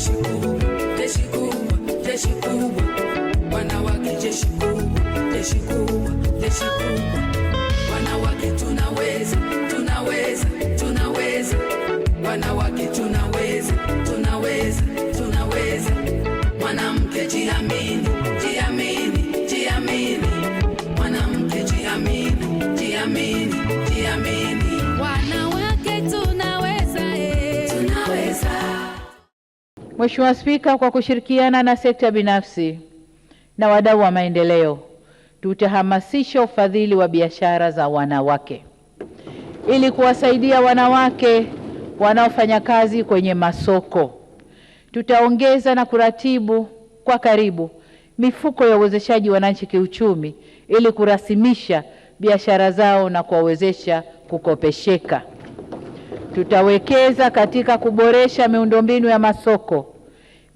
jeshi kubwa, jeshi kubwa, jeshi kubwa. Wanawake jeshi kubwa, jeshi kubwa, jeshi kubwa. Wanawake tunaweza, tunaweza, tunaweza. Wanawake tunaweza, tunaweza, tunaweza. Mwanamke jiamini, jiamini, jiamini. Mwanamke jiamini, jiamini, jiamini. Wanawake tunaweza, tunaweza. Mheshimiwa Spika, kwa kushirikiana na sekta binafsi na wadau wa maendeleo, tutahamasisha ufadhili wa biashara za wanawake ili kuwasaidia wanawake wanaofanya kazi kwenye masoko. Tutaongeza na kuratibu kwa karibu mifuko ya uwezeshaji wananchi kiuchumi ili kurasimisha biashara zao na kuwawezesha kukopesheka. Tutawekeza katika kuboresha miundombinu ya masoko,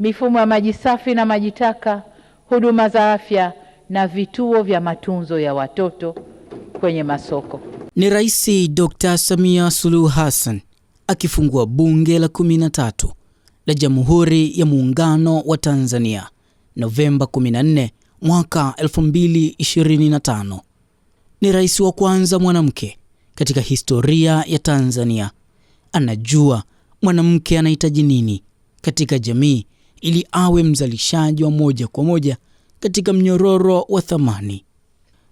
mifumo ya maji safi na maji taka, huduma za afya na vituo vya matunzo ya watoto kwenye masoko. Ni Rais Dr. Samia Suluhu Hassan akifungua bunge la 13 la Jamhuri ya Muungano wa Tanzania Novemba 14 mwaka 2025. Ni rais wa kwanza mwanamke katika historia ya Tanzania. Anajua mwanamke anahitaji nini katika jamii ili awe mzalishaji wa moja kwa moja katika mnyororo wa thamani.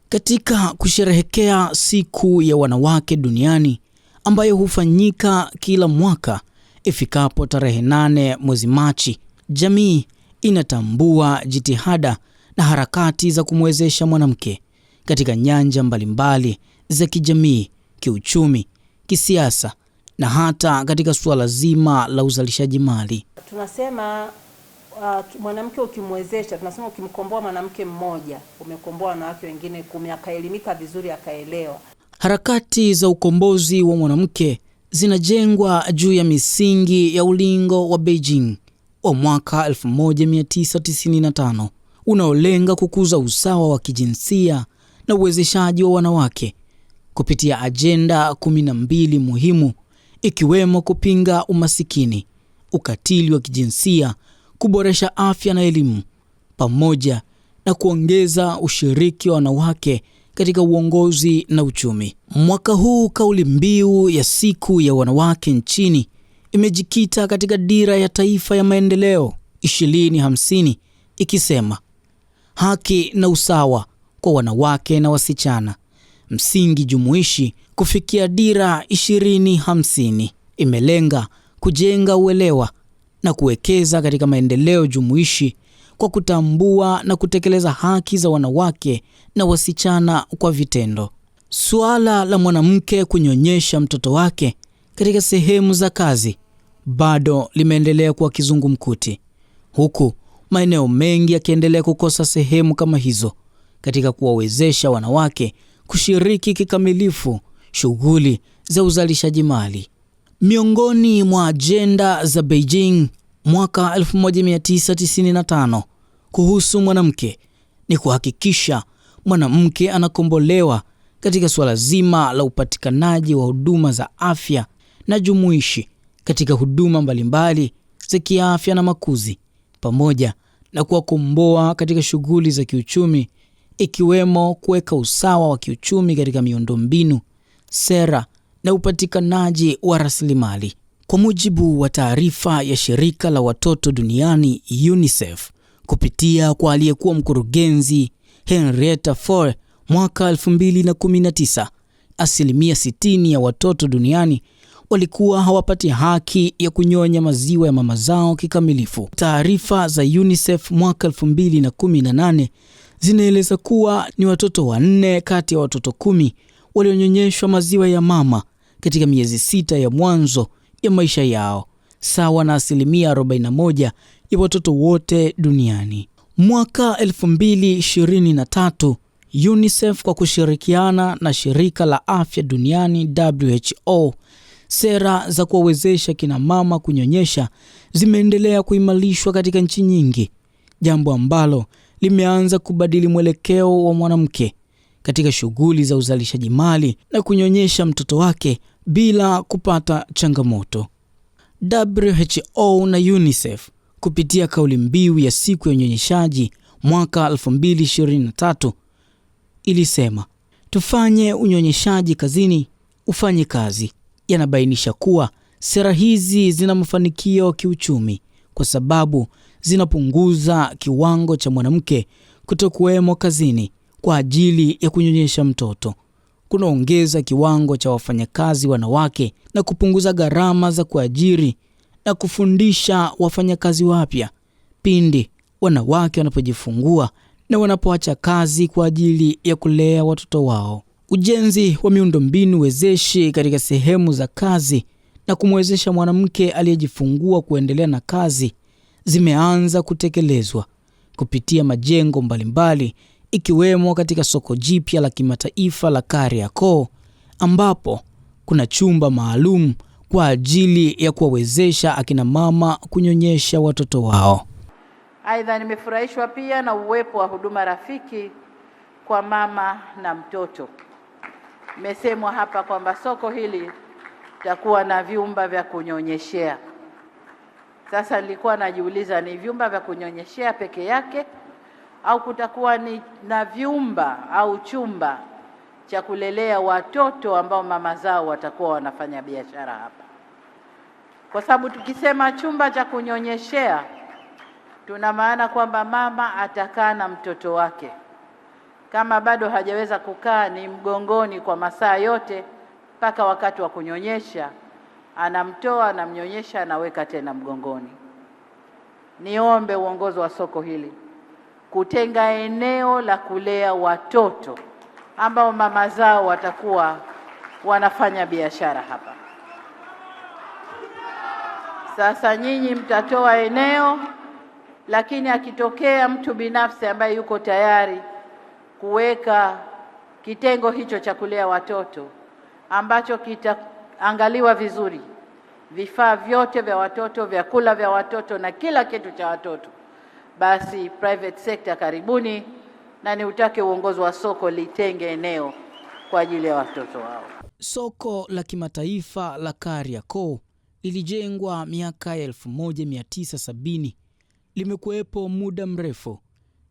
Katika kusherehekea siku ya wanawake duniani ambayo hufanyika kila mwaka ifikapo tarehe 8 mwezi Machi, jamii inatambua jitihada na harakati za kumwezesha mwanamke katika nyanja mbalimbali za kijamii, kiuchumi, kisiasa na hata katika suala zima la uzalishaji mali. Tunasema mwanamke ukimwezesha, tunasema ukimkomboa mwanamke mmoja, umekomboa wanawake wengine 10, akaelimika vizuri, akaelewa. Harakati za ukombozi wa mwanamke zinajengwa juu ya misingi ya ulingo wa Beijing wa mwaka 1995 unaolenga kukuza usawa wa kijinsia na uwezeshaji wa wanawake kupitia ajenda 12 muhimu, ikiwemo kupinga umasikini, ukatili wa kijinsia, kuboresha afya na elimu, pamoja na kuongeza ushiriki wa wanawake katika uongozi na uchumi. Mwaka huu kauli mbiu ya siku ya wanawake nchini imejikita katika dira ya taifa ya maendeleo 2050 ikisema haki na usawa kwa wanawake na wasichana, msingi jumuishi kufikia dira 2050. Imelenga kujenga uelewa na kuwekeza katika maendeleo jumuishi kwa kutambua na kutekeleza haki za wanawake na wasichana kwa vitendo. Suala la mwanamke kunyonyesha mtoto wake katika sehemu za kazi bado limeendelea kuwa kizungumkuti, huku maeneo mengi yakiendelea kukosa sehemu kama hizo katika kuwawezesha wanawake kushiriki kikamilifu shughuli za uzalishaji mali. Miongoni mwa ajenda za Beijing mwaka 1995 kuhusu mwanamke ni kuhakikisha mwanamke anakombolewa katika suala zima la upatikanaji wa huduma za afya na jumuishi katika huduma mbalimbali za kiafya na makuzi, pamoja na kuwakomboa katika shughuli za kiuchumi, ikiwemo kuweka usawa wa kiuchumi katika miundombinu, sera na upatikanaji wa rasilimali. Kwa mujibu wa taarifa ya shirika la watoto duniani UNICEF kupitia kwa aliyekuwa mkurugenzi Henrietta Fore mwaka 2019, 60% ya watoto duniani walikuwa hawapati haki ya kunyonya maziwa ya mama zao kikamilifu. Taarifa za UNICEF mwaka 2018 zinaeleza kuwa ni watoto 4 kati ya watoto 10 walionyonyeshwa maziwa ya mama katika miezi 6 ya mwanzo ya maisha yao, sawa na 41% ya watoto wote duniani. Mwaka 2023, UNICEF kwa kushirikiana na shirika la afya duniani WHO, sera za kuwawezesha kina mama kunyonyesha zimeendelea kuimarishwa katika nchi nyingi, jambo ambalo limeanza kubadili mwelekeo wa mwanamke katika shughuli za uzalishaji mali na kunyonyesha mtoto wake bila kupata changamoto. WHO na UNICEF kupitia kauli mbiu ya siku ya unyonyeshaji mwaka 2023 ilisema, tufanye unyonyeshaji kazini, ufanye kazi. Yanabainisha kuwa sera hizi zina mafanikio kiuchumi kwa sababu zinapunguza kiwango cha mwanamke kutokuwemo kazini kwa ajili ya kunyonyesha mtoto, kunaongeza kiwango cha wafanyakazi wanawake na kupunguza gharama za kuajiri na kufundisha wafanyakazi wapya pindi wanawake wanapojifungua na wanapoacha kazi kwa ajili ya kulea watoto wao. Ujenzi wa miundombinu wezeshi katika sehemu za kazi na kumwezesha mwanamke aliyejifungua kuendelea na kazi zimeanza kutekelezwa kupitia majengo mbalimbali, ikiwemo katika soko jipya la kimataifa la Kariakoo ambapo kuna chumba maalum kwa ajili ya kuwawezesha akina mama kunyonyesha watoto wao. Aidha, nimefurahishwa pia na uwepo wa huduma rafiki kwa mama na mtoto. Imesemwa hapa kwamba soko hili litakuwa na vyumba vya kunyonyeshea. Sasa nilikuwa najiuliza, ni vyumba vya kunyonyeshea peke yake au kutakuwa na vyumba au chumba cha kulelea watoto ambao mama zao watakuwa wanafanya biashara hapa? Kwa sababu tukisema chumba cha kunyonyeshea tuna maana kwamba mama atakaa na mtoto wake, kama bado hajaweza kukaa ni mgongoni kwa masaa yote mpaka wakati wa kunyonyesha, anamtoa, anamnyonyesha, anaweka tena mgongoni. Niombe uongozi wa soko hili kutenga eneo la kulea watoto ambao mama zao watakuwa wanafanya biashara hapa. Sasa nyinyi mtatoa eneo, lakini akitokea mtu binafsi ambaye yuko tayari kuweka kitengo hicho cha kulea watoto ambacho kitaangaliwa vizuri, vifaa vyote vya watoto, vyakula vya watoto na kila kitu cha watoto, basi private sector karibuni, na niutake uongozi wa soko litenge eneo kwa ajili ya watoto wao. Soko la kimataifa la Kariakoo lilijengwa miaka ya 1970. Limekuwepo muda mrefu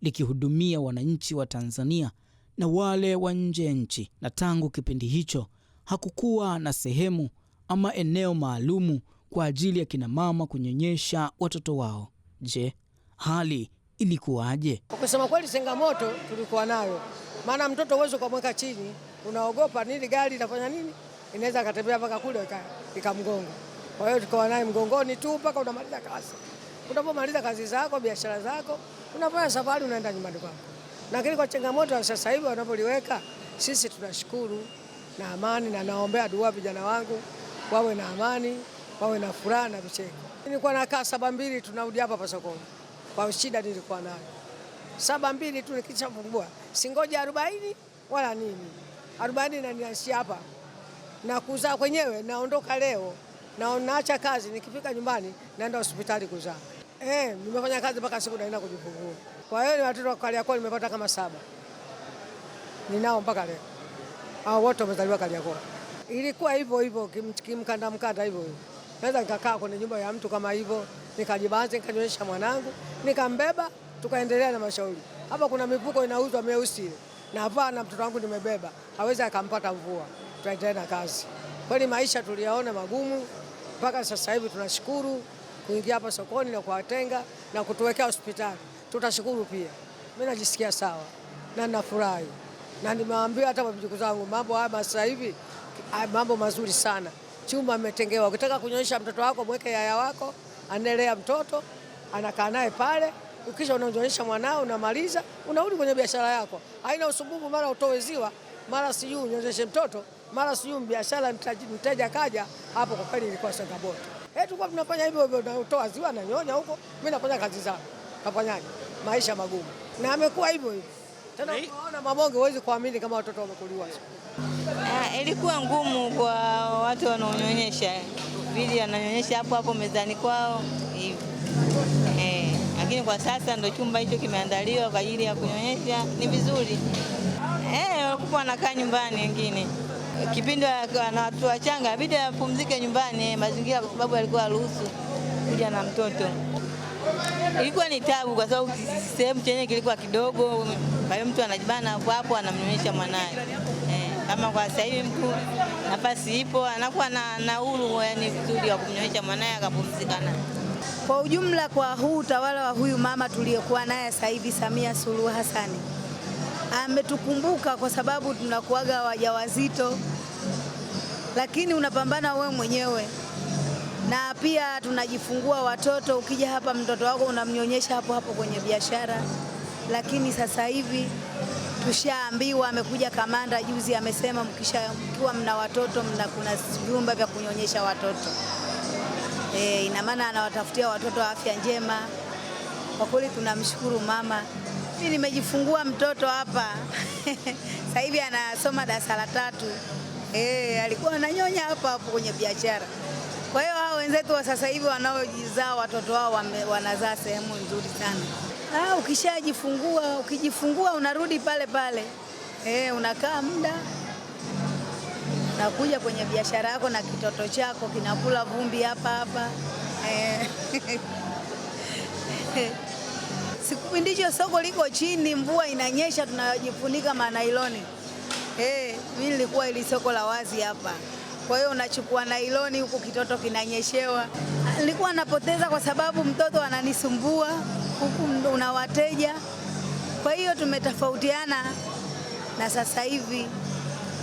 likihudumia wananchi wa Tanzania na wale wa nje ya nchi, na tangu kipindi hicho hakukuwa na sehemu ama eneo maalumu kwa ajili ya kina mama kunyonyesha watoto wao. Je, hali ilikuwaje? Kwa kusema kweli, changamoto tulikuwa nayo, maana mtoto uwezo kumweka chini, unaogopa nini, gari itafanya nini, inaweza katembea mpaka kule ikamgonga. Kwa hiyo tukawa naye mgongoni tu mpaka unamaliza kazi. Unapomaliza kazi zako, biashara zako, unafanya safari, unaenda nyumbani kwako. Lakini kwa changamoto sasa hivi wanapoliweka, sisi tunashukuru na amani, na naombea dua vijana wangu wawe na amani, wawe na furaha na vicheko. Nilikuwa nakaa 7-2 tunarudi hapa sokoni. Kwa shida nilikuwa nayo 7-2 tu, nikishafungua singoja 40 wala nini, 40 na niashi hapa na kuzaa kwenyewe. Naondoka leo na naacha kazi, nikifika nyumbani naenda hospitali kuzaa. Nimefanya kazi mpaka siku naenda kujifungua. Kwa hiyo ni watoto wa Kariakoo nimepata kama 7 ninao mpaka leo, hao wote wamezaliwa Kariakoo. Ilikuwa hivyo hivyo kimkanda hivyo hivyo. Naweza nikakaa kwenye nyumba ya mtu kama hivyo, nikajibanza, nikanyonyesha mwanangu, nikambeba, tukaendelea na mashauri. Hapa kuna mifuko inauzwa meusi na vaa, na mtoto wangu nimebeba, hawezi akampata mvua, tuendelee na kazi. Kwani maisha tuliyaona magumu, mpaka sasa hivi tunashukuru kuingia hapa sokoni na kuwatenga na kutuwekea hospitali. Tutashukuru pia. Mimi najisikia sawa na ninafurahi, na nimewaambia hata wajukuu zangu mambo haya sasa hivi mambo mazuri sana. Chumba ametengewa, ukitaka kunyonyesha mtoto wako mweke yaya wako, analea mtoto, anakaa naye pale, ukisha unanyonyesha mwanao, unamaliza, unarudi kwenye biashara yako. Haina usumbufu, mara utoe ziwa, mara sijui unyonyeshe mtoto, mara sijui biashara mteja kaja hapo. Kwa kweli ilikuwa changamoto. Tulikuwa tunafanya hivyo hivyo, na utoa ziwa na nyonya huko, mimi nafanya kazi zangu. Kafanyaje? Maisha magumu. Na amekuwa hivyo hivyo. Tena unaona Mabonge, huwezi kuamini kama watoto wamekuliwa. Ilikuwa ngumu kwa watu wanaonyonyesha. Vili ananyonyesha hapo hapo mezani kwao hivi. Lakini kwa sasa ndio chumba hicho kimeandaliwa kwa ajili ya kunyonyesha, ni vizuri. Walikuwa wanakaa nyumbani wengine. Kipindi na watu wachanga bidi apumzike nyumbani mazingira, kwa sababu alikuwa haruhusu kuja na mtoto. Ilikuwa ni tabu kwa sababu sehemu chenye kilikuwa kidogo, kwa hiyo mtu anajibana hapo anamnyonyesha mwanae. Kama kwa sasa hivi mtu nafasi ipo, anakuwa na uhuru yani vizuri wa kumnyonyesha mwanae akapumzika naye. Kwa ujumla, kwa huu utawala wa huyu mama tuliyokuwa naye sasa hivi, Samia Suluhu Hassan ametukumbuka, kwa sababu tunakuaga wajawazito lakini unapambana wewe mwenyewe, na pia tunajifungua watoto. Ukija hapa mtoto wako unamnyonyesha hapo hapo kwenye biashara, lakini sasa hivi tushaambiwa, amekuja kamanda juzi amesema mkiwa mna watoto kuna vyumba vya kunyonyesha watoto. Ina maana anawatafutia watoto afya njema. Kwa kweli tunamshukuru mama. Mimi nimejifungua mtoto hapa sasa hivi anasoma darasa la 3. Alikuwa ananyonya hapa kwenye biashara. Kwa hiyo hao wenzetu wa sasa hivi wanaojizaa watoto wao wanazaa sehemu nzuri sana. Ukijifungua unarudi pale pale. Unakaa muda, unakuja kwenye biashara yako na kitoto chako kinakula vumbi hapa. Siku ndicho soko liko chini, mvua inanyesha, tunajifunika manailoni. Mimi nilikuwa ili soko la wazi hapa. Kwa hiyo unachukua nailoni huku kitoto kinanyeshewa. Nilikuwa napoteza kwa sababu mtoto ananisumbua, huku una wateja. Kwa hiyo tumetofautiana na sasa hivi.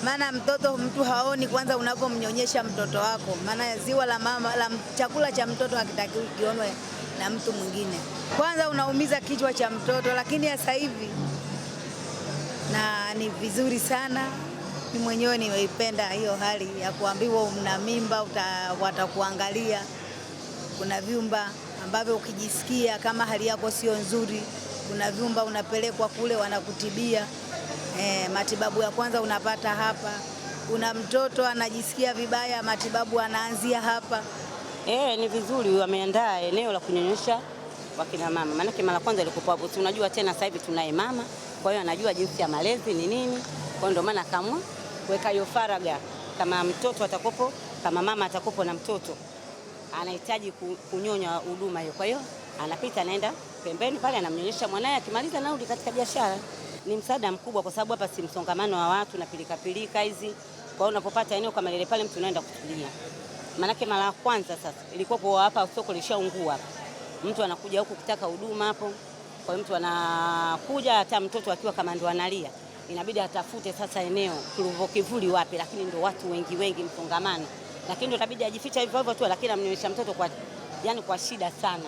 Maana mtu haoni kwanza unapomnyonyesha mtoto wako. Maana ziwa la mama chakula cha mtoto hakitakiwi kionwe na mtu mwingine. Kwanza unaumiza kichwa cha mtoto, lakini sasa hivi na ni vizuri sana. Mimi mwenyewe nimeipenda hiyo hali ya kuambiwa una mimba watakuangalia. Kuna vyumba ambavyo ukijisikia kama hali yako sio nzuri, kuna vyumba unapelekwa kule wanakutibia. Matibabu ya kwanza unapata hapa. Una mtoto anajisikia vibaya, matibabu anaanzia hapa. Ni vizuri wameandaa eneo la kunyonyesha wakina mama. Maana mara kwanza ilikuwa hapo. Si unajua tena sasa hivi tunaye mama, kwa hiyo anajua jinsi ya malezi ni nini. Kwa ndio maana kama kuweka hiyo faraga, kama mtoto atakopo, kama mama atakopo na mtoto anahitaji kunyonya huduma hiyo. Kwa hiyo anapita anaenda pembeni pale anamnyonyesha mwanae, akimaliza narudi katika biashara. Ni msaada mkubwa kwa sababu hapa si msongamano wa watu na pilika hizi. Kwa hiyo unapopata eneo kama lile pale mtu anaenda kutulia. Manake mara ya kwanza sasa ilikuwa hapa soko lishaungua. Mtu anakuja huku kutaka huduma hapo. Kwa hiyo mtu anakuja hata mtoto akiwa kama ndo analia. Inabidi atafute sasa eneo kivuli wapi, lakini ndo watu wengi msongamano. Lakini ndo itabidi ajificha hivyo tu, lakini amnyonyesha mtoto kwa shida sana.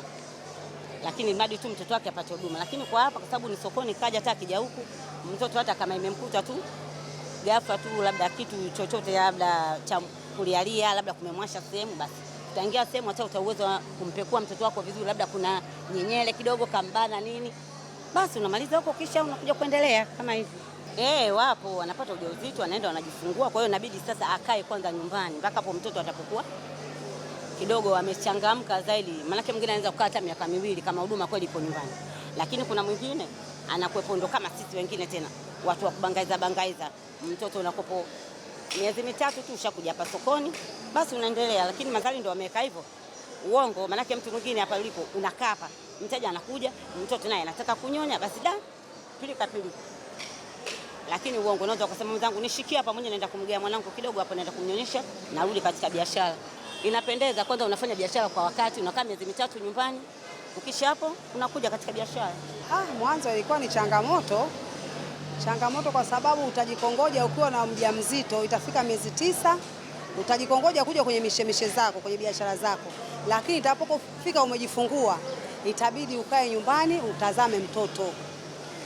Lakini mradi tu mtoto wake apate huduma. Lakini kwa hapa kwa sababu ni sokoni, kaja hata akija huku mtoto hata kama imemkuta tu ghafla tu labda kitu chochote labda cha kulialia, labda kumemwasha sehemu, basi utaingia sehemu hata utaweza kumpekua mtoto wako vizuri, labda kuna nyenyele kidogo kambana nini, basi unamaliza huko kisha unakuja kuendelea kama hivi. Wapo wanapata ujauzito wanaenda wanajifungua, kwa hiyo inabidi sasa akae kwanza nyumbani mpaka hapo mtoto atapokuwa kidogo amechangamka zaidi. Maana mwingine anaweza kukaa hata miaka 2 kama huduma kweli ipo nyumbani. Lakini kuna mwingine anakuepo ndo kama sisi wengine tena watu wa kubangaiza mtoto unakopo miezi 3 tu ushakuja hapa sokoni, basi unaendelea. Lakini madhali ndo wameweka hivyo uongo. Maana mtu mwingine hapa ulipo unakaa hapa, mteja anakuja, mtoto naye anataka kunyonya, basi pilika. Lakini uongo, unaweza kusema mzangu nishikie hapa mwenyewe naenda kumgea mwanangu kidogo hapo naenda kumnyonyesha narudi katika biashara. Inapendeza kwanza unafanya biashara kwa wakati, unakaa miezi 3 nyumbani, ukisha hapo unakuja katika biashara. Mwanzo ilikuwa ni changamoto kwa sababu utajikongoja ukiwa na mjamzito, itafika miezi 9 utajikongoja kuja kwenye mishemishe zako, kwenye biashara zako. Lakini itapofika umejifungua, itabidi ukae nyumbani utazame mtoto.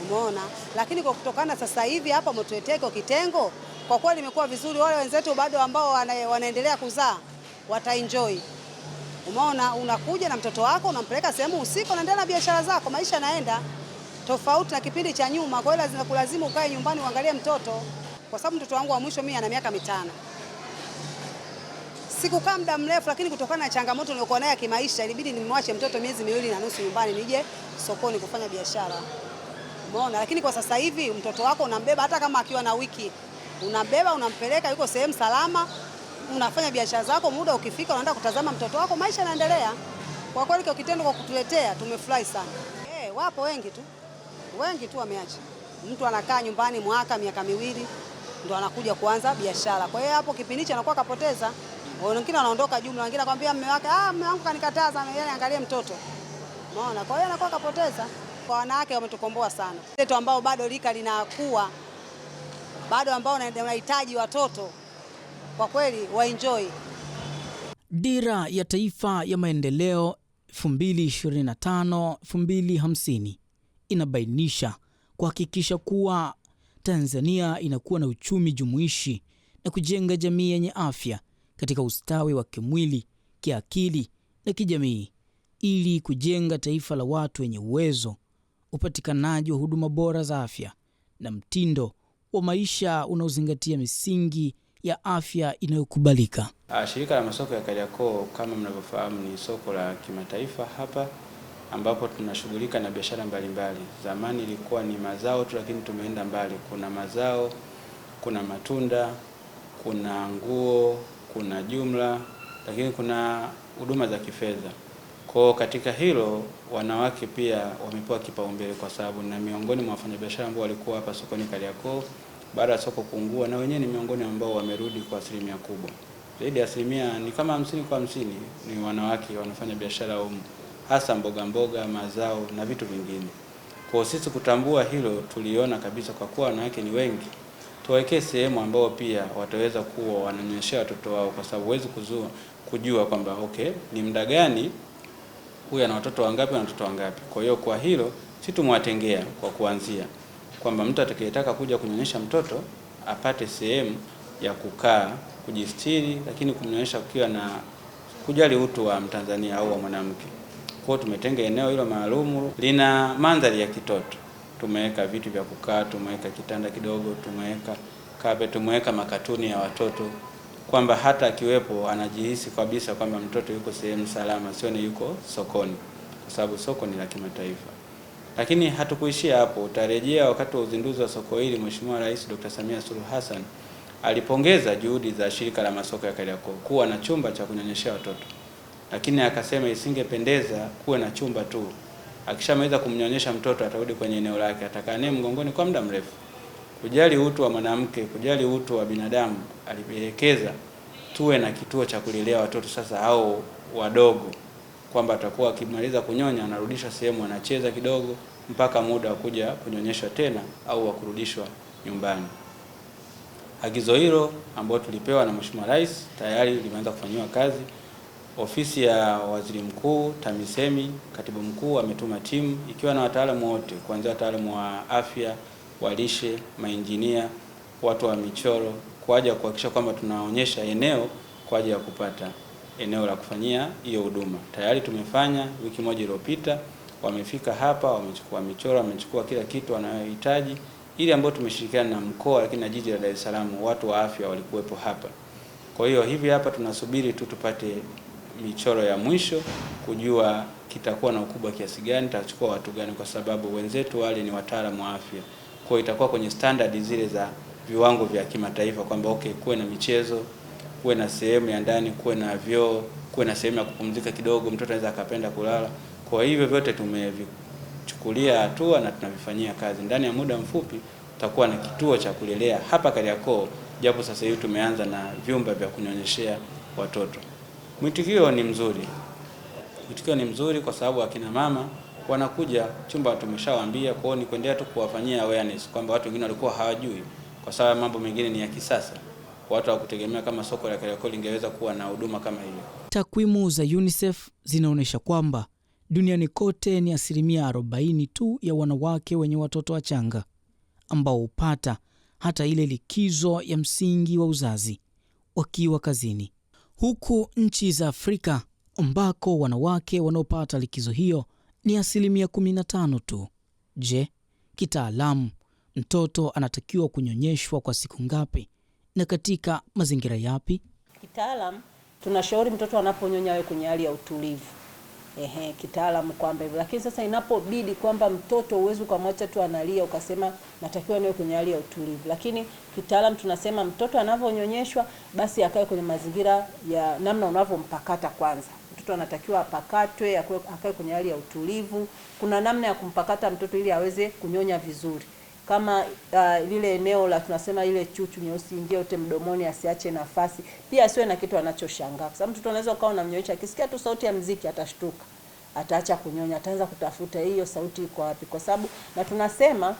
Umeona? Lakini kwa kutokana sasa hivi hapa umetuletea kitengo, kwa kweli imekuwa vizuri. Wale wenzetu bado ambao wanaendelea kuzaa wataenjoy. Umeona, unakuja na mtoto wako unampeleka sehemu usiku, unaendelea na biashara zako, maisha yanaenda tofauti na kipindi cha nyuma. Kwa hiyo lazima kulazimu ukae nyumbani uangalie mtoto, kwa sababu mtoto wangu wa mwisho mimi ana miaka 5. Sikukaa muda mrefu, lakini kutokana na changamoto nilikuwa nayo kimaisha ilibidi nimwache mtoto miezi 2.5 nyumbani nije sokoni kufanya biashara. Umeona, lakini kwa sasa hivi mtoto wako unambeba hata kama akiwa na wiki. Unabeba unampeleka yuko sehemu salama, unafanya biashara zako, muda ukifika unaenda kutazama mtoto wako, maisha yanaendelea. Kwa kweli kwa kitendo kwa kutuletea tumefurahi sana. Wapo wengi tu wameacha. Mtu anakaa nyumbani mwaka, miaka miwili ndo anakuja kuanza biashara. Kwa hiyo hapo kipindi cha anakuwa kapoteza. Wengine wanaondoka jumla, wengine anakuambia mume wake, mume wangu kanikataza, yeye angalie mtoto. Unaona? Kwa hiyo anakuwa kapoteza. Kwa wanawake wametukomboa sana. Watoto ambao bado lika linakuwa, bado ambao wanahitaji watoto, kwa kweli waenjoy. Dira ya Taifa ya Maendeleo 2025-2050 inabainisha kuhakikisha kuwa Tanzania inakuwa na uchumi jumuishi na kujenga jamii yenye afya katika ustawi wa kimwili, kiakili na kijamii, ili kujenga taifa la watu wenye uwezo, upatikanaji wa huduma bora za afya na mtindo wa maisha unaozingatia misingi ya afya inayokubalika. Shirika la masoko ya Kariakoo kama mnavyofahamu ni soko la kimataifa hapa ambapo tunashughulika na biashara mbalimbali. Zamani ilikuwa ni mazao tu, lakini tumeenda mbali. Kuna mazao, kuna matunda, kuna nguo, kuna jumla, lakini kuna huduma za kifedha. Kwa katika hilo wanawake pia wamepewa kipaumbele kwa sababu na miongoni mwa wafanyabiashara ambao walikuwa hapa sokoni Kariakoo baada ya soko kuungua, na wenyewe ni miongoni ambao wamerudi kwa asilimia kubwa. Zaidi ya asilimia ni kama 50-50 ni wanawake wanafanya biashara humu, hasa mboga, mazao na vitu vingine. Kwa sisi kutambua hilo, tuliona kabisa kwa kuwa wanawake ni wengi, tuwekee sehemu ambao pia wataweza kuwa wananyonyesha watoto wao, kwa sababu huwezi kujua kwamba ni muda gani huyu ana watoto wangapi na watoto wangapi. Kwa hiyo kwa hilo sisi tumewatengea kwa kuanzia kwamba mtu atakayetaka kuja kunyonyesha mtoto apate sehemu ya kukaa, kujistiri, lakini kumnyonyesha ukiwa na kujali utu wa Mtanzania au wa mwanamke. Kwa hiyo tumetenga eneo hilo maalum, lina mandhari ya kitoto. Tumeweka viti vya kukaa, tumeweka kitanda kidogo, tumeweka kabe, tumeweka makatuni ya watoto, kwamba hata akiwepo anajihisi kabisa kwamba mtoto yuko sehemu salama, sio ni yuko sokoni, kwa sababu soko ni la kimataifa. Lakini hatukuishia hapo. Utarejea wakati wa uzinduzi wa soko hili, Mheshimiwa Rais Dr. Samia Suluhu Hassan alipongeza juhudi za shirika la masoko ya Kariakoo kuwa na chumba cha kunyonyeshea watoto, lakini akasema isingependeza kuwe na chumba tu. Akishamaliza kumnyonyesha mtoto atarudi kwenye eneo lake, atakaa naye mgongoni kwa muda mrefu. Kujali utu wa mwanamke, kujali utu wa binadamu, alielekeza tuwe na kituo cha kulelea watoto sasa hao wadogo, kwamba atakuwa akimaliza kunyonya anarudishwa sehemu anacheza kidogo mpaka muda wa kuja kunyonyeshwa tena au wa kurudishwa nyumbani. Agizo hilo ambalo tulipewa na Mheshimiwa Rais tayari limeanza kufanywa kazi. Ofisi ya Waziri Mkuu, TAMISEMI, Katibu Mkuu ametuma timu ikiwa na wataalamu wote, kuanzia wataalamu wa afya, walishe, mainjinia, watu wa michoro, kwa ajili ya kuhakikisha kwamba tunaonyesha eneo kwa ajili ya kupata eneo la kufanyia hiyo huduma. Tayari tumefanya wiki moja iliyopita, wamefika hapa, wamechukua michoro, wamechukua kila kitu wanayohitaji, ili ambao tumeshirikiana na mkoa lakini na jiji la Dar es Salaam, watu wa afya walikuwepo hapa. Kwa hiyo hivi hapa tunasubiri tu tupate michoro ya mwisho kujua kitakuwa na ukubwa kiasi gani, tutachukua watu gani, kwa sababu wenzetu wale ni wataalamu wa afya. Kwa hiyo itakuwa kwenye standard zile za viwango vya kimataifa kwamba kuwe na michezo, kuwe na sehemu ya ndani, kuwe na vyoo, kuwe na sehemu ya kupumzika kidogo, mtoto anaweza akapenda kulala. Kwa hivyo vyote tumevichukulia hatua na tunavifanyia kazi. Ndani ya muda mfupi tutakuwa na kituo cha kulelea hapa Kariakoo, japo sasa hivi tumeanza na vyumba vya kunyonyeshea watoto. Mwitikio ni mzuri. Mwitikio ni mzuri kwa sababu akina mama wanakuja, chumba tumeshawaambia, kwa hiyo ni kuendelea tu kuwafanyia awareness kwamba watu wengine walikuwa hawajui, kwa sababu mambo mengine ni ya kisasa. Watu hawakutegemea kama soko la Kariakoo lingeweza kuwa na huduma kama hiyo. Takwimu za UNICEF zinaonyesha kwamba duniani kote ni 40% tu ya wanawake wenye watoto wachanga ambao hupata hata ile likizo ya msingi wa uzazi wakiwa kazini, huku nchi za Afrika ambako wanawake wanaopata likizo hiyo ni 15% tu. Je, kitaalamu mtoto anatakiwa kunyonyeshwa kwa siku ngapi na katika mazingira yapi? Kitaalamu tunashauri mtoto anaponyonya awe kwenye hali ya utulivu. Kitaalamu kwamba hivyo. Lakini sasa inapobidi kwamba mtoto uwezo ukamwacha tu analia ukasema natakiwa niwe kwenye hali ya utulivu. Lakini kitaalamu tunasema mtoto anavyonyonyeshwa basi akae kwenye mazingira ya namna unavyompakata kwanza. mtoto anatakiwa apakatwe, akae kwenye hali ya utulivu. Kuna namna ya kumpakata mtoto ili aweze kunyonya vizuri. Kama lile eneo la tunasema ile chuchu nyeusi ingie yote mdomoni, asiache nafasi. Pia asiwe na kitu anachoshangaa. Kwa sababu mtoto anaweza ukawa unamnyonyesha, akisikia tu sauti ya muziki atashtuka. Ataacha kunyonya, ataanza kutafuta hiyo sauti iko wapi. Kwa sababu na tunasema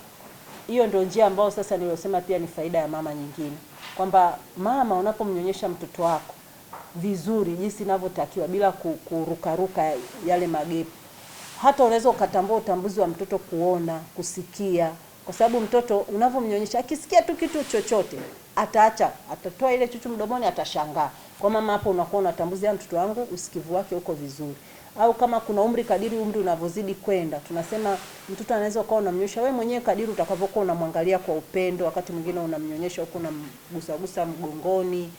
hiyo ndio njia ambayo sasa niliyosema pia ni faida ya mama nyingine. Kwamba mama unapomnyonyesha mtoto wako vizuri jinsi inavyotakiwa bila kurukaruka yale magepu, hata unaweza ukatambua utambuzi wa mtoto kuona, kusikia. Kwa sababu mtoto unavomnyonyesha akisikia tu kitu chochote atatoa ile chuchu mdomoni, atashangaa. Kwa mama hapo unakuwa unatambuzi ya mtoto wangu usikivu wake uko vizuri. Au kama kuna umri, kadiri umri unavozidi kwenda, tunasema mtoto anaweza ukawa unamnyonyesha wewe mwenyewe kadiri utakavyokuwa unamwangalia kwa upendo. Wakati mwingine unamnyonyesha huko unamgusa mgongoni,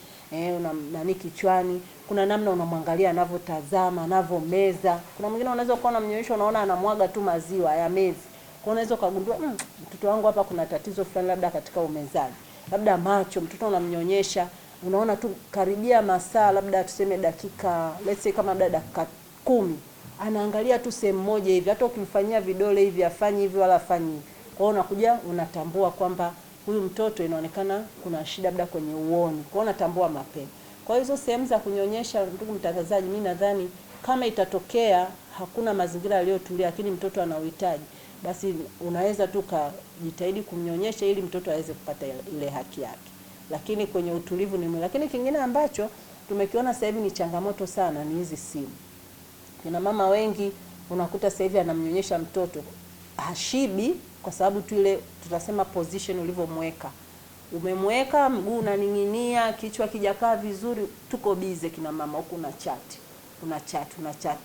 nani kichwani. Kuna namna unamwangalia anavyotazama, anavyomeza. Kuna mwingine unaweza ukawa unamnyonyesha unaona anamwaga tu maziwa ya mezi. Kwa unaweza kugundua mtoto wangu hapa kuna tatizo fulani labda katika umezaji. Labda macho, mtoto unamnyonyesha unaona tu karibia masaa labda tuseme dakika, let's say kama labda dakika 10 anaangalia tu sehemu moja hivi, hata ukimfanyia vidole hivi afanye hivi wala afanye hivi. Kwa hiyo unakuja unatambua kwamba huyu mtoto inaonekana kuna shida labda kwenye uoni. Kwa hiyo unatambua mapema. Kwa hizo sehemu za kunyonyesha, ndugu mtangazaji, mimi nadhani kama itatokea hakuna mazingira yaliyotulia lakini mtoto ana uhitaji, basi unaweza tu kujitahidi kumnyonyesha ili mtoto aweze kupata ile haki yake. Lakini kwenye utulivu ni muhimu. Lakini kingine ambacho tumekiona sasa hivi ni changamoto sana ni hizi simu. Kuna mama wengi unakuta sasa hivi anamnyonyesha mtoto hashibi kwa sababu tu ile tutasema position ulivyomweka. Umemweka mguu unaning'inia, kichwa kijakaa vizuri, tuko bize kina mama huku na chat.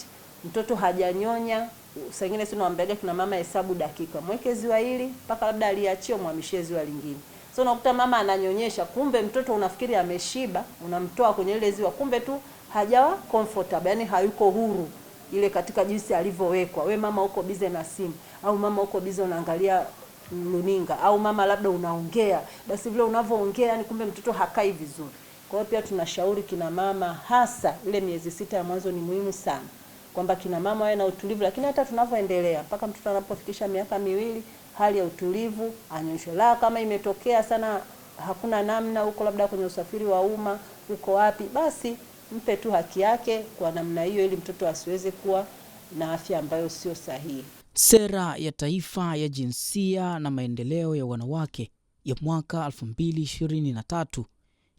Mtoto hajanyonya, saa nyingine sio naambiaga kina mama hesabu dakika. Mweke ziwa hili mpaka labda aliachie umhamishie ziwa lingine. So unakuta mama ananyonyesha, kumbe mtoto unafikiri ameshiba, unamtoa kwenye ile ziwa, kumbe tu hajawa comfortable, yani hayuko huru ile katika jinsi alivyowekwa. We mama uko bize na simu, au mama uko bize unaangalia luninga, au mama labda unaongea, basi vile unavyoongea yani kumbe mtoto hakai vizuri. Kwa hiyo pia tunashauri kina mama, hasa ile miezi 6 ya mwanzo ni muhimu sana, kwamba kina mama wawe na utulivu. Lakini hata tunavyoendelea mpaka mtoto anapofikisha miaka 2, hali ya utulivu anyonyeshwe. La kama imetokea sana hakuna namna, huko labda kwenye usafiri wa umma, uko wapi, basi mpe tu haki yake kwa namna hiyo ili mtoto asiweze kuwa na afya ambayo sio sahihi. Sera ya Taifa ya Jinsia na Maendeleo ya Wanawake ya mwaka 2023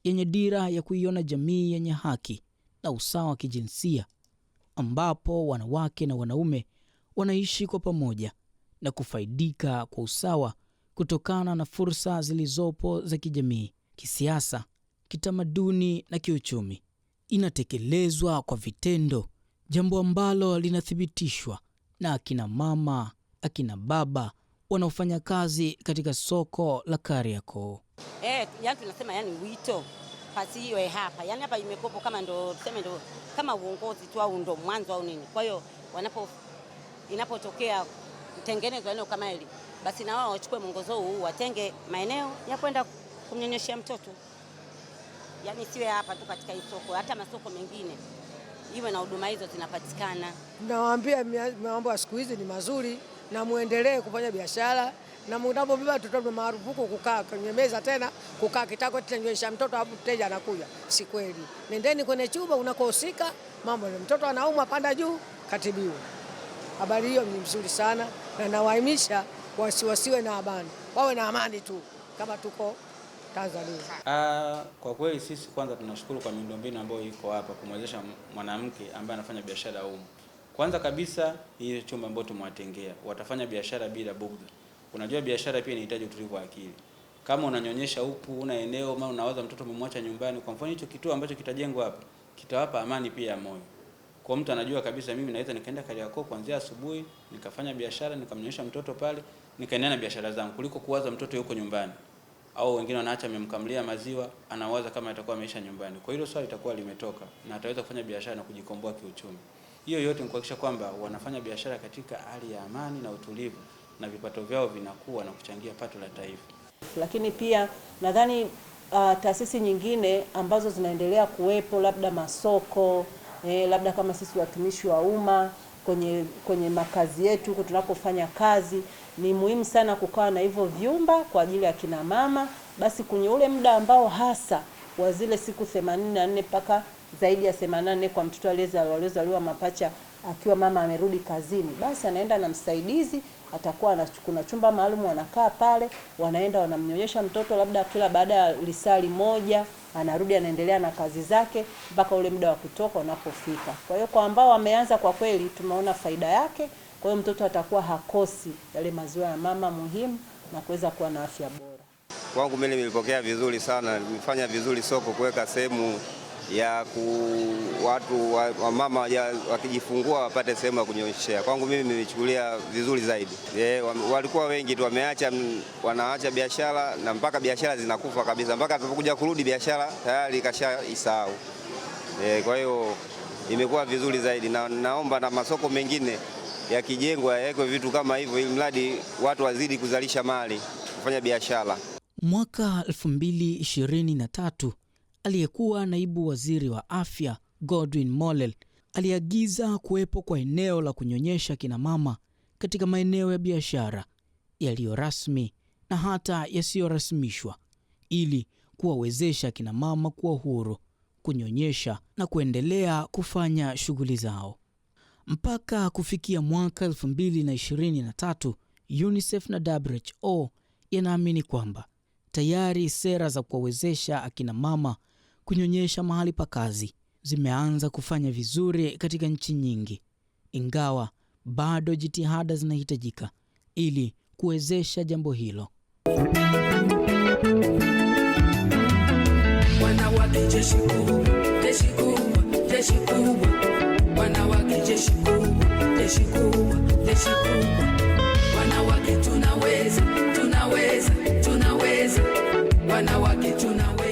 yenye dira ya kuiona jamii yenye haki na usawa wa kijinsia, ambapo wanawake na wanaume wanaishi kwa pamoja na kufaidika kwa usawa kutokana na fursa zilizopo za kijamii, kisiasa, kitamaduni na kiuchumi, inatekelezwa kwa vitendo, jambo ambalo linathibitishwa na akina mama, akina baba wanaofanya kazi katika soko la Kariakoo. Yani tunasema yani wito pasi iwe hapa. Yani hapa imekopo kama ndo tuseme ndo kama uongozi tu au ndo mwanzo au nini. Kwa hiyo inapotokea kutengenezwa eneo kama hili, basi na wao wachukue mwongozo huu, watenge maeneo ya kwenda kumnyonyeshia mtoto. Yani siwe hapa tu katika hii soko, hata masoko mengine iwe na huduma hizo zinapatikana. Nawaambia mambo ya siku hizi ni mazuri na muendelee kufanya biashara, na mnapobeba mtoto marufuku kukaa kwenye meza tena kukaa kitako tunyonyesha mtoto hapo mteja anakuja. Si kweli. Nendeni kwenye chumba unakohusika, mambo ni mtoto anaumwa, panda juu katibiwa. Habari hiyo ni nzuri sana na nawahimiza wasiwe na amani. Wawe na amani tu kama tuko Tanzania. Kwa kweli sisi kwanza tunashukuru kwa miundombinu ambayo iko hapa kumwezesha mwanamke ambaye anafanya biashara huko. Kwanza kabisa hii chumba ambacho tumewatengea, watafanya biashara bila bugdha. Unajua biashara pia inahitaji utulivu wa akili. Kama unanyonyesha huku, una eneo maana unawaza mtoto umemwacha nyumbani, kwa mfano hicho kituo ambacho kitajengwa hapa kitawapa amani pia ya moyo. Kwa mtu anajua kabisa mimi naweza nikaenda Kariakoo kuanzia asubuhi, nikafanya biashara, nikamnyonyesha mtoto pale, nikaendelea na biashara zangu kuliko kuwaza mtoto yuko nyumbani. Au wengine wanaacha amemkamlia maziwa, anawaza kama atakuwa ameisha nyumbani. Kwa hilo swali litakuwa limetoka na ataweza kufanya biashara na kujikomboa kiuchumi. Hiyo yote ni kuhakikisha kwamba wanafanya biashara katika hali ya amani na utulivu na vipato vyao vinakuwa na kuchangia pato la taifa. Lakini pia nadhani taasisi nyingine ambazo zinaendelea kuwepo, labda masoko, labda kama sisi watumishi wa umma kwenye makazi yetu huko tunapofanya kazi, ni muhimu sana kukaa na hivyo vyumba kwa ajili ya kina mama. Basi kwenye ule muda ambao hasa wa zile siku 84 mpaka zaidi ya 84 kwa mtoto aliyezaliwa mapacha, akiwa mama amerudi kazini, basi anaenda na msaidizi, atakuwa kuna chumba maalum wanakaa pale, wanaenda wanamnyonyesha mtoto, labda kila baada ya lisali moja anarudi anaendelea na kazi zake mpaka ule muda wa kutoka unapofika. Kwa hiyo kwa ambao wameanza, kwa kweli tumeona faida yake. Kwa hiyo mtoto atakuwa hakosi yale maziwa ya mama muhimu na kuweza kuwa na afya bora. Kwangu mimi nilipokea vizuri sana, nimefanya vizuri soko kuweka sehemu ya watu wa mama wakijifungua wapate sehemu ya kunyonyeshea. Kwangu mimi nilichukulia vizuri zaidi. Walikuwa wengi tu wanaacha biashara, na mpaka biashara zinakufa kabisa, mpaka tunapokuja kurudi biashara tayari kashaisahau. Kwa hiyo imekuwa vizuri zaidi, na naomba na masoko mengine yakijengwa yawekwe vitu kama hivyo, ili mradi watu wazidi kuzalisha mali, kufanya biashara. Mwaka 2023 aliyekuwa naibu waziri wa afya Godwin Mollel aliagiza kuwepo kwa eneo la kunyonyesha kina mama katika maeneo ya biashara yaliyo rasmi na hata yasiyorasimishwa, ili kuwawezesha kina mama kuwa huru kunyonyesha na kuendelea kufanya shughuli zao. Mpaka kufikia mwaka 2023, UNICEF na WHO yanaamini kwamba tayari sera za kuwawezesha akina mama kunyonyesha mahali pa kazi zimeanza kufanya vizuri katika nchi nyingi, ingawa bado jitihada zinahitajika ili kuwezesha jambo hilo. Wanawake jeshi kubwa, jeshi kubwa, jeshi kubwa. Wanawake jeshi kubwa, jeshi kubwa, jeshi kubwa. Wanawake tunaweza, tunaweza, tunaweza. Wanawake tunaweza.